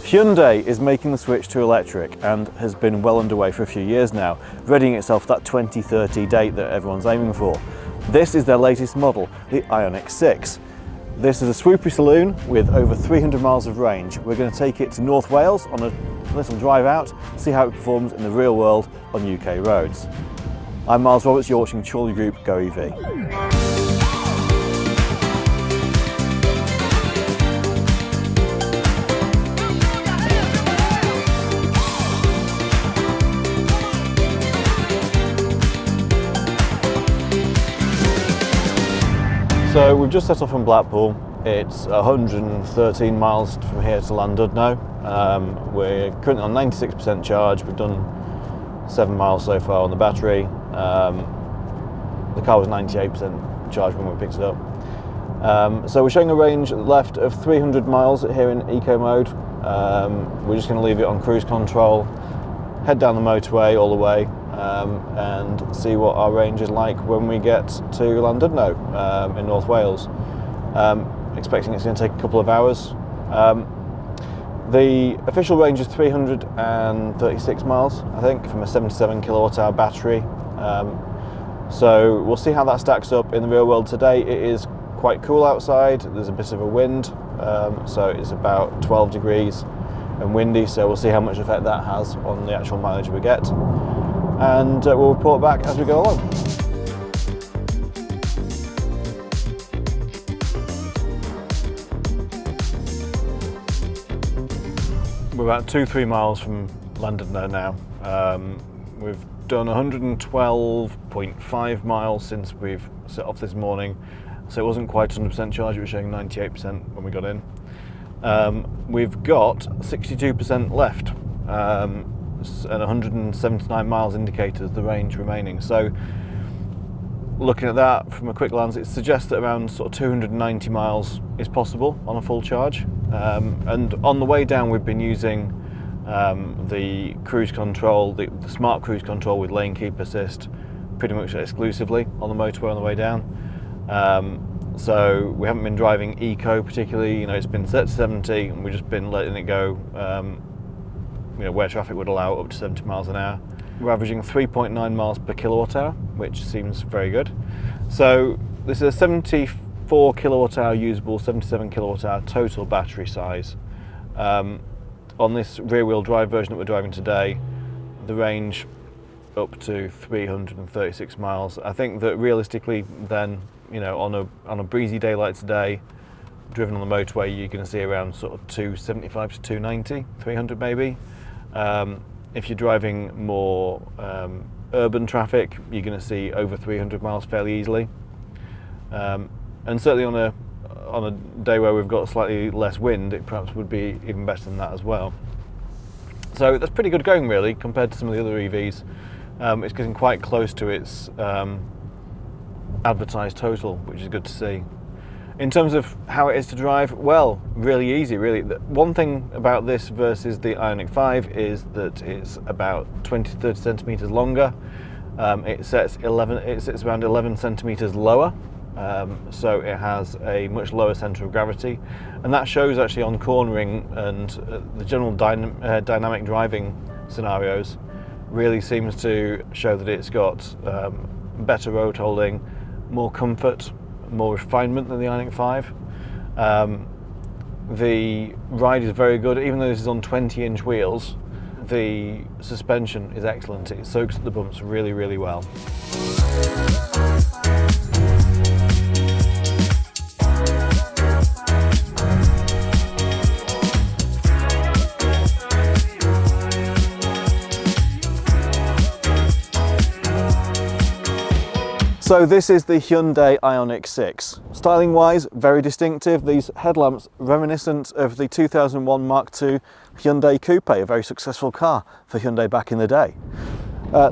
Hyundai is making the switch to electric and has been well underway for a few years now, readying itself for that 2030 date that everyone's aiming for. This is their latest model, the IONIQ 6. This is a swoopy saloon with over 300 miles of range. We're going to take it to North Wales on a little drive out, see how it performs in the real world on UK roads. I'm Miles Roberts, you're watching Chorley Group GoEV. So we've just set off from Blackpool. It's 113 miles from here to Llandudno. We're currently on 96% charge. We've done 7 miles so far on the battery. The car was 98% charged when we picked it up. So we're showing a range left of 300 miles here in eco mode. We're just going to leave it on cruise control, head down the motorway all the way, and see what our range is like when we get to Llandudno in North Wales. Expecting it's going to take a couple of hours. The official range is 336 miles, I think, from a 77 kilowatt hour battery. So we'll see how that stacks up in the real world today. It is quite cool outside, there's a bit of a wind, so it's about 12 degrees and windy, so we'll see how much effect that has on the actual mileage we get. And we'll report back as we go along. We're about 2-3 miles from Llandudno now. We've done 112.5 miles since we've set off this morning, so it wasn't quite 100% charge, it was showing 98% when we got in. We've got 62% left. And 179 miles indicated the range remaining. So looking at that from a quick glance, it suggests that around sort of 290 miles is possible on a full charge. And on the way down we've been using the cruise control, the smart cruise control with lane keep assist pretty much exclusively on the motorway on the way down. So we haven't been driving eco particularly, it's been set to 70 and we've just been letting it go where traffic would allow up to 70 miles an hour. We're averaging 3.9 miles per kilowatt hour, which seems very good. So this is a 74 kilowatt hour usable, 77 kilowatt hour total battery size. On this rear wheel drive version that we're driving today, the range up to 336 miles. I think that realistically then, on a breezy day like today, driven on the motorway, you're going to see around sort of 275 to 290, 300 maybe. If you're driving more urban traffic, you're going to see over 300 miles fairly easily. And certainly on a day where we've got slightly less wind, it perhaps would be even better than that as well. So that's pretty good going really compared to some of the other EVs. It's getting quite close to its advertised total, which is good to see. In terms of how it is to drive, well, really easy, really. One thing about this versus the IONIQ 5 is that it's about 20 to 30 centimetres longer. It sits around 11 centimetres lower, so it has a much lower centre of gravity. And that shows actually on cornering and the general dynamic driving scenarios really seems to show that it's got better road holding, more comfort, more refinement than the IONIQ 5. The ride is very good, even though this is on 20-inch wheels. The suspension is excellent, it soaks at the bumps really, really well. So this is the Hyundai IONIQ 6. Styling wise, very distinctive. These headlamps reminiscent of the 2001 Mark II Hyundai Coupe, a very successful car for Hyundai back in the day.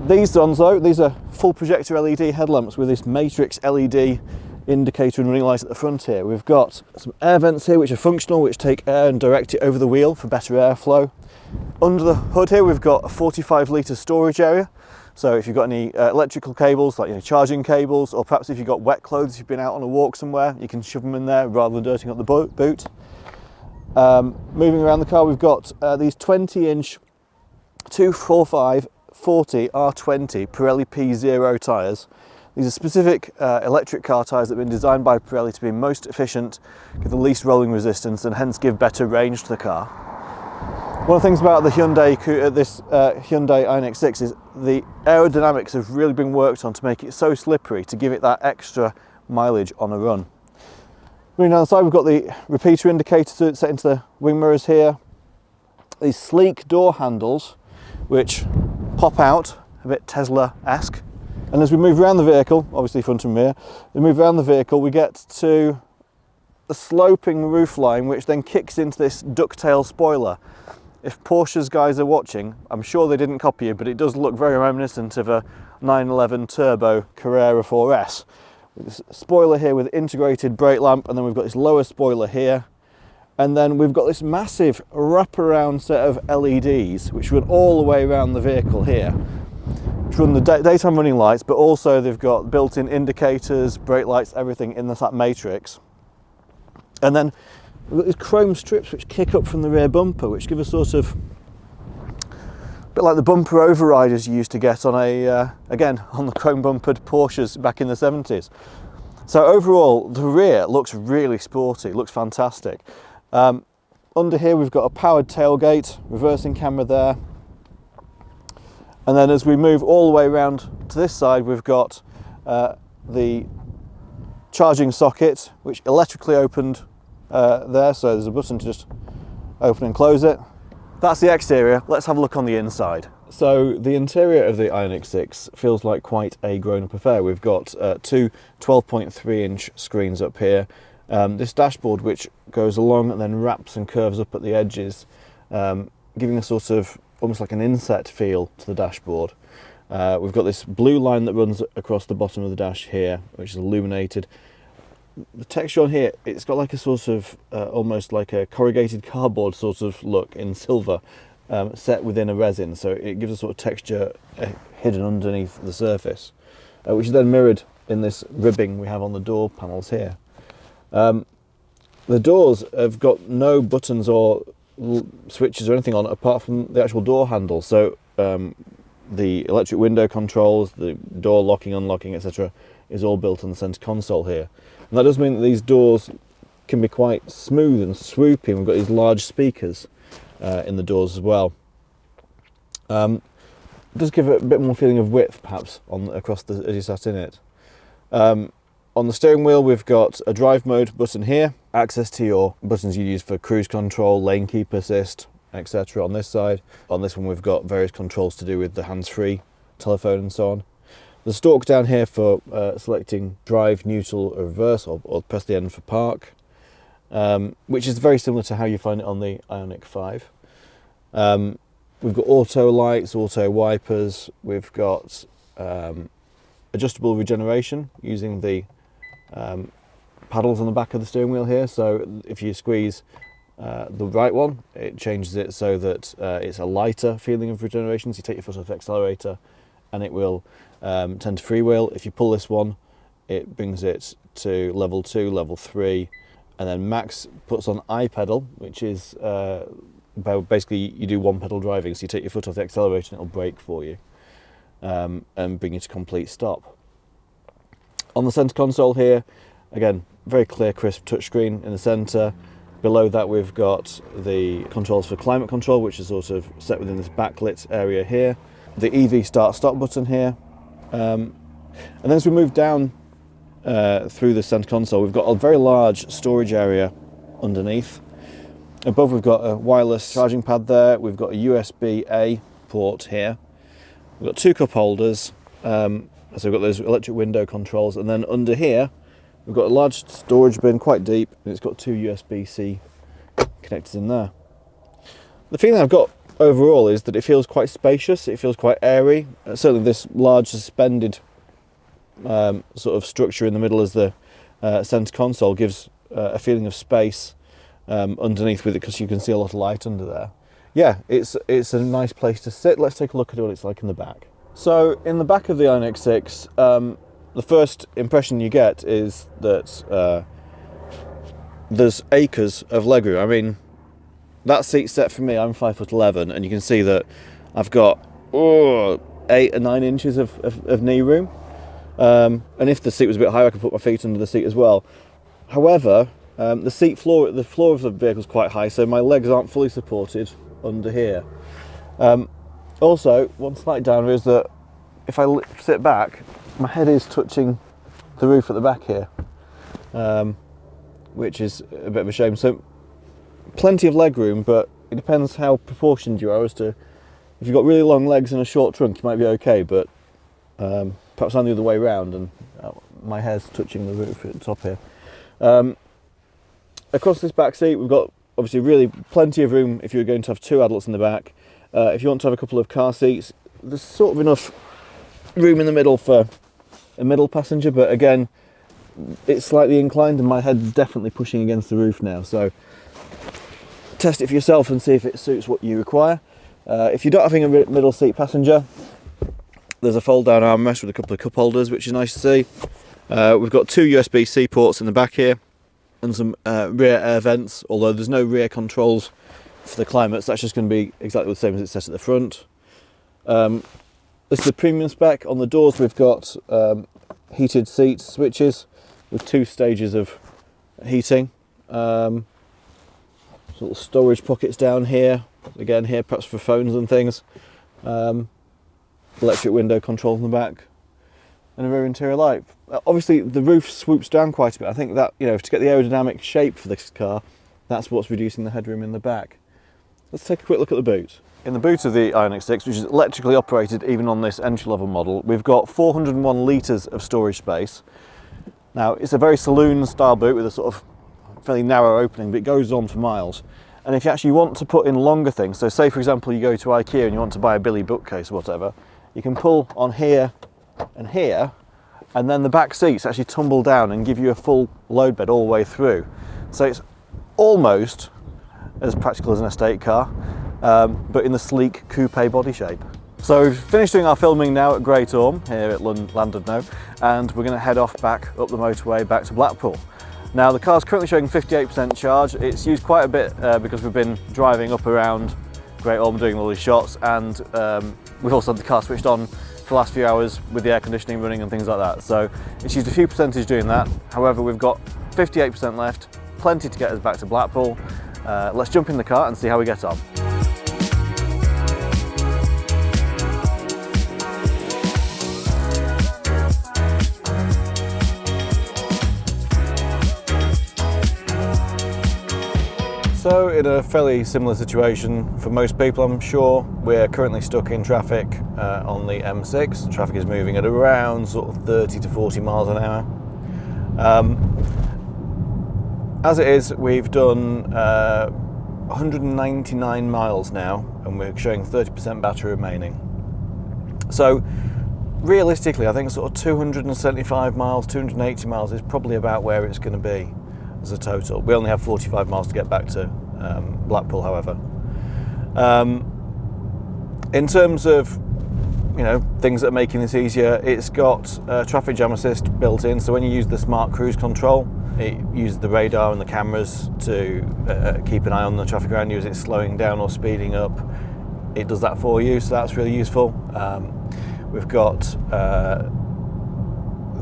These are full projector LED headlamps with this matrix LED indicator and running lights at the front here. We've got some air vents here which are functional, which take air and direct it over the wheel for better airflow. Under the hood here we've got a 45 litre storage area. So if you've got any electrical cables, like charging cables, or perhaps if you've got wet clothes, you've been out on a walk somewhere, you can shove them in there rather than dirtying up the boot. Moving around the car, we've got these 20-inch 245 40 R20 Pirelli P0 tyres. These are specific electric car tyres that have been designed by Pirelli to be most efficient, give the least rolling resistance, and hence give better range to the car. One of the things about the Hyundai IONIQ 6 is the aerodynamics have really been worked on to make it so slippery, to give it that extra mileage on a run. Moving down the side, we've got the repeater indicator set into the wing mirrors here. These sleek door handles, which pop out, a bit Tesla-esque. And as we move around the vehicle, obviously front and rear, we move around the vehicle, we get to the sloping roofline, which then kicks into this ducktail spoiler. If Porsche's guys are watching, I'm sure they didn't copy it, but it does look very reminiscent of a 911 Turbo Carrera 4S. This spoiler here with integrated brake lamp, and then we've got this lower spoiler here, and then we've got this massive wraparound set of LEDs which run all the way around the vehicle here, which run the daytime running lights, but also they've got built-in indicators, brake lights, everything in that matrix. And then we've got these chrome strips which kick up from the rear bumper, which give a sort of bit like the bumper overriders you used to get on again on the chrome bumpered Porsches back in the 70s. So overall, the rear looks really sporty, looks fantastic. Under here we've got a powered tailgate, reversing camera there. And then as we move all the way around to this side, we've got the charging socket, which electrically opened there, so there's a button to just open and close it. That's the exterior. Let's have a look on the inside. So the interior of the IONIQ 6 feels like quite a grown-up affair. We've got two 12.3-inch screens up here. This dashboard which goes along and then wraps and curves up at the edges, giving a sort of almost like an inset feel to the dashboard. We've got this blue line that runs across the bottom of the dash here, which is illuminated. The texture on here, it's got like a sort of almost like a corrugated cardboard sort of look in silver, set within a resin, so it gives a sort of texture hidden underneath the surface, which is then mirrored in this ribbing we have on the door panels here. The doors have got no buttons or switches or anything on apart from the actual door handle, so the electric window controls, the door locking, unlocking, etc. is all built on the centre console here. And that does mean that these doors can be quite smooth and swoopy. We've got these large speakers in the doors as well. It does give it a bit more feeling of width, perhaps, across as you sat in it. On the steering wheel, we've got a drive mode button here, access to your buttons you use for cruise control, lane keep assist, etc. on this side. On this one, we've got various controls to do with the hands-free telephone and so on. The stalk down here for selecting drive, neutral, or reverse, or press the N for park, which is very similar to how you find it on the IONIQ 5. We've got auto lights, auto wipers, we've got adjustable regeneration using the paddles on the back of the steering wheel here, so if you squeeze the right one, it changes it so that it's a lighter feeling of regeneration, so you take your foot off the accelerator and it will tend to freewheel. If you pull this one, it brings it to level 2, level 3, and then max puts on I pedal, which is basically you do one pedal driving, so you take your foot off the accelerator and it'll brake for you and bring you to complete stop. On the centre console here, again, very clear, crisp touchscreen in the centre. Below that we've got the controls for climate control, which is sort of set within this backlit area here. The EV start-stop button here. And then as we move down through the centre console, we've got a very large storage area underneath. Above we've got a wireless charging pad there, we've got a USB-A port here. We've got two cup holders, so we've got those electric window controls, and then under here we've got a large storage bin, quite deep, and it's got two USB-C connectors in there. The feeling I've got overall is that it feels quite spacious, it feels quite airy. Certainly this large suspended sort of structure in the middle as the centre console gives a feeling of space underneath with it, because you can see a lot of light under there. Yeah, it's a nice place to sit. Let's take a look at what it's like in the back. So in the back of the IONIQ 6, the first impression you get is that there's acres of legroom. I mean, that seat's set for me. I'm 5'11", and you can see that I've got 8 or 9 inches of knee room. And if the seat was a bit higher, I could put my feet under the seat as well. However, the floor of the vehicle is quite high, so my legs aren't fully supported under here. Also, one slight downer is that if I sit back, my head is touching the roof at the back here, which is a bit of a shame. So plenty of leg room, but it depends how proportioned you are as to, if you've got really long legs and a short trunk, you might be okay, but perhaps I'm the other way around and my hair's touching the roof at the top here. Across this back seat, we've got obviously really plenty of room if you're going to have 2 adults in the back. If you want to have a couple of car seats, there's sort of enough room in the middle for a middle passenger, but again, it's slightly inclined and my head's definitely pushing against the roof now, so test it for yourself and see if it suits what you require. If you're not having a middle seat passenger, there's a fold down armrest with a couple of cup holders, which is nice to see. We've got 2 USB-C ports in the back here and some rear air vents, although there's no rear controls for the climate, so that's just going to be exactly the same as it's set at the front. This is the premium spec. On the doors we've got heated seat switches with 2 stages of heating. Little storage pockets down here, again here perhaps for phones and things. Electric window controls in the back, and a rear interior light. Obviously the roof swoops down quite a bit. I think that, you know, to get the aerodynamic shape for this car, that's what's reducing the headroom in the back. Let's take a quick look at the boot. In the boot of the IONIQ 6, which is electrically operated even on this entry-level model, we've got 401 litres of storage space. Now, it's a very saloon-style boot with a sort of fairly narrow opening, but it goes on for miles. And if you actually want to put in longer things, so say for example you go to IKEA and you want to buy a Billy bookcase or whatever, you can pull on here, and then the back seats actually tumble down and give you a full load bed all the way through. So it's almost as practical as an estate car, but in the sleek coupe body shape. So we've finished doing our filming now at Great Orme here at Llandudno, and we're going to head off back up the motorway back to Blackpool. Now the car's currently showing 58% charge. It's used quite a bit because we've been driving up around Great Orme doing all these shots, and we've also had the car switched on for the last few hours with the air conditioning running and things like that. So it's used a few percentage doing that. However, we've got 58% left, plenty to get us back to Blackpool. Let's jump in the car and see how we get on. So in a fairly similar situation for most people, I'm sure, we're currently stuck in traffic on the M6. Traffic is moving at around sort of 30 to 40 miles an hour. As it is, we've done 199 miles now, and we're showing 30% battery remaining. So realistically, I think sort of 275 miles, 280 miles is probably about where it's going to be as a total. We only have 45 miles to get back to Blackpool, however. In terms of, you know, things that are making this easier, it's got traffic jam assist built in, so when you use the smart cruise control, it uses the radar and the cameras to keep an eye on the traffic around you as it's slowing down or speeding up. It does that for you, so that's really useful. We've got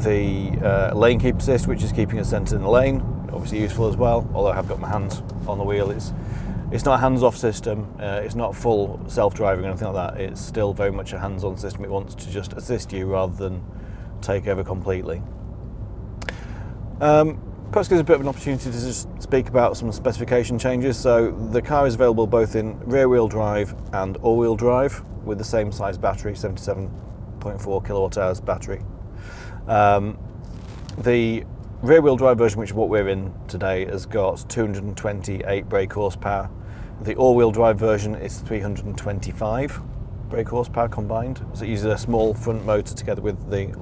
the lane keep assist, which is keeping us centered in the lane, obviously useful as well, although I have got my hands on the wheel. It's not a hands-off system, it's not full self-driving or anything like that. It's still very much a hands-on system. It wants to just assist you rather than take over completely. Perhaps gives a bit of an opportunity to just speak about some specification changes. So the car is available both in rear-wheel drive and all-wheel drive with the same size battery, 77.4 kilowatt hours battery. The rear-wheel drive version, which is what we're in today, has got 228 brake horsepower. The all-wheel drive version is 325 brake horsepower combined, so it uses a small front motor together with the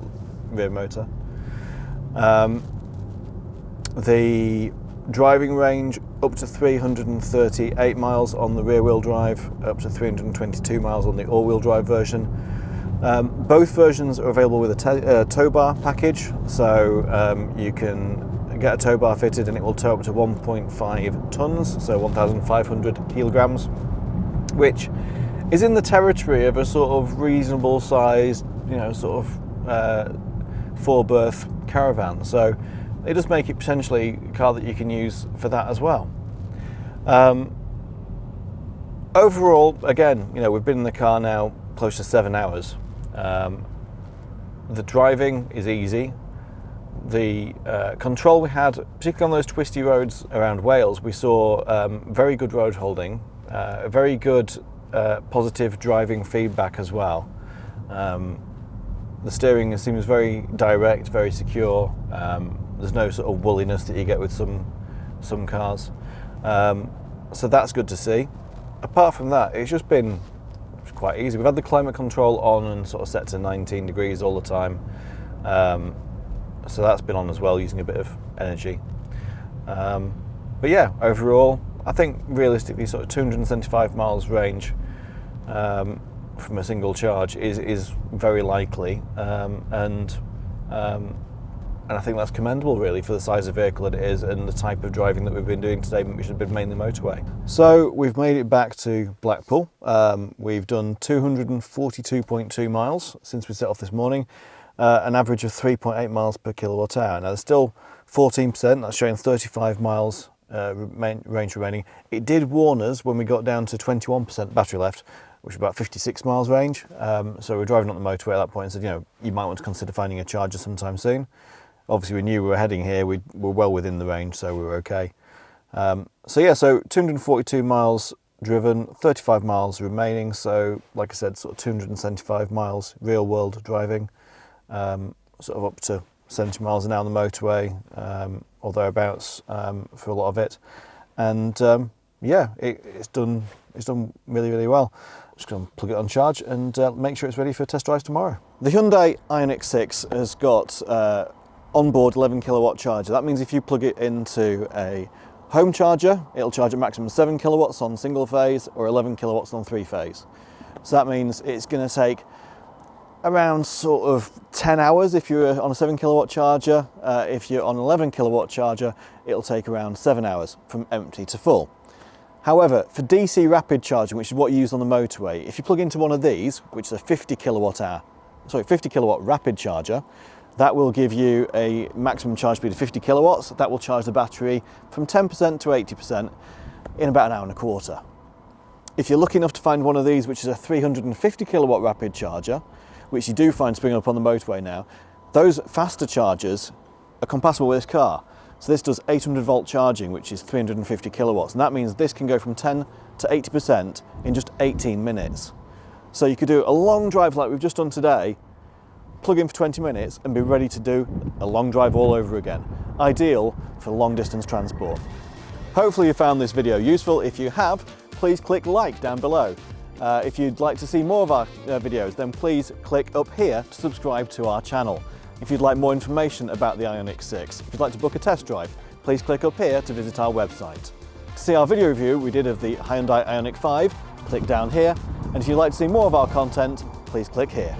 rear motor. The driving range up to 338 miles on the rear-wheel drive, up to 322 miles on the all-wheel drive version. Both versions are available with a tow bar package, so you can get a tow bar fitted and it will tow up to 1.5 tons, so 1,500 kilograms, which is in the territory of a sort of reasonable sized, you know, sort of 4-berth caravan. So it does make it potentially a car that you can use for that as well. Overall, again, you know, we've been in the car now close to 7 hours. The driving is easy. The control we had, particularly on those twisty roads around Wales, we saw very good road holding, very good positive driving feedback as well. The steering seems very direct, very secure. There's no sort of woolliness that you get with some cars. So that's good to see. Apart from that, it's just been quite easy. We've had the climate control on and sort of set to 19 degrees all the time. So that's been on as well, using a bit of energy. But yeah, overall, I think realistically sort of 275 miles range from a single charge is very likely. And I think that's commendable really for the size of vehicle that it is and the type of driving that we've been doing today, which has been mainly motorway. So we've made it back to Blackpool. We've done 242.2 miles since we set off this morning, an average of 3.8 miles per kilowatt hour. Now there's still 14%, that's showing 35 miles range remaining. It did warn us when we got down to 21% battery left, which is about 56 miles range. So we're driving on the motorway at that point and said, you know, you might want to consider finding a charger sometime soon. Obviously we knew we were heading here, we were well within the range, so we were okay. So yeah, so 242 miles driven, 35 miles remaining, so like I said, sort of 275 miles real world driving, sort of up to 70 miles an hour on the motorway, or thereabouts, for a lot of it. And yeah, it's done really, really well. Just going to plug it on charge and make sure it's ready for test drives tomorrow. The Hyundai IONIQ 6 has got onboard 11 kilowatt charger. That means if you plug it into a home charger, it'll charge at maximum 7 kilowatts on single phase or 11 kilowatts on 3 phase. So that means it's going to take around sort of 10 hours if you're on a 7 kilowatt charger. If you're on an 11 kilowatt charger, it'll take around 7 hours from empty to full. However, for DC rapid charging, which is what you use on the motorway, if you plug into one of these, which is a 50 kilowatt rapid charger, that will give you a maximum charge speed of 50 kilowatts. That will charge the battery from 10% to 80% in about an hour and a quarter. If you're lucky enough to find one of these, which is a 350 kilowatt rapid charger, which you do find springing up on the motorway now, those faster chargers are compatible with this car. So this does 800 volt charging, which is 350 kilowatts. And that means this can go from 10 to 80% in just 18 minutes. So you could do a long drive like we've just done today, plug in for 20 minutes and be ready to do a long drive all over again. Ideal for long distance transport. Hopefully you found this video useful. If you have, please click like down below. If you'd like to see more of our videos, then please click up here to subscribe to our channel. If you'd like more information about the IONIQ 6, if you'd like to book a test drive, please click up here to visit our website. To see our video review we did of the Hyundai IONIQ 5, click down here. And if you'd like to see more of our content, please click here.